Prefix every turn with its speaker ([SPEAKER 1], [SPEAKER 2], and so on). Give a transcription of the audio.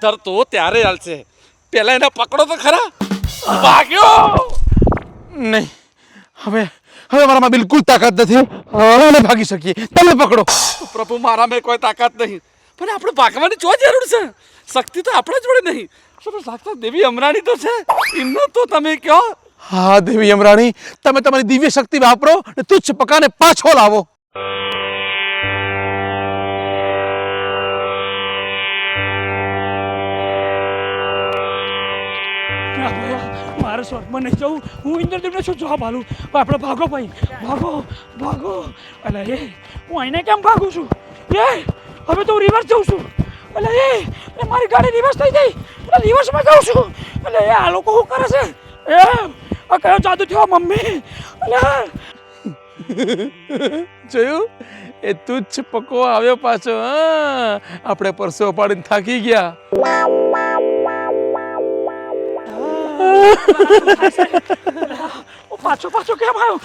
[SPEAKER 1] તો ત્યારે હાલશે. પેલા એને પકડો તો ખરા. ભાગ્યો
[SPEAKER 2] નહીં, હવે મારામાં બિલકુલ તાકાત નથી. હવે ભાગી શકીએ. તમે પકડો.
[SPEAKER 1] પ્રભુ, મારા મેં કોઈ તાકાત નહીં, પણ આપણે ભાગવાની ચો જરૂર છે? શક્તિ તો આપણા જોડે નહીં. સાક્ષાત દેવી અમરાણી તો છે, એમનો તો તમે કહો.
[SPEAKER 2] હા દેવી યમરાણી, તમે તમારી દિવ્ય શક્તિ વાપરો અને તુચ્છ પકાને પાછો લાવો.
[SPEAKER 3] મારે સ્વર્ગમાં નહીં જવું. હું ઇન્દ્રદેવને શું જવાબ આલું? આપણે ભાગો ભાઈ, ભાગો. અલે એ હું અહીંને કેમ ભાગું છું? હવે તો હું રિવર્સ જઉં છું. અલે એ મારી ગાડી રિવર્સ થઈ ગઈ. રિવર્સમાં જાઉં છું. અલે આ લોકો શું કરે છે? આ કયો જાદુ થયો મમ્મી? અલે
[SPEAKER 2] જોયું, એ તુચ્છ પકો આવ્યો પાછો. હા, આપણે પરસો પાડીને થાકી ગયા.
[SPEAKER 3] પાછો કેમ આવ્યો?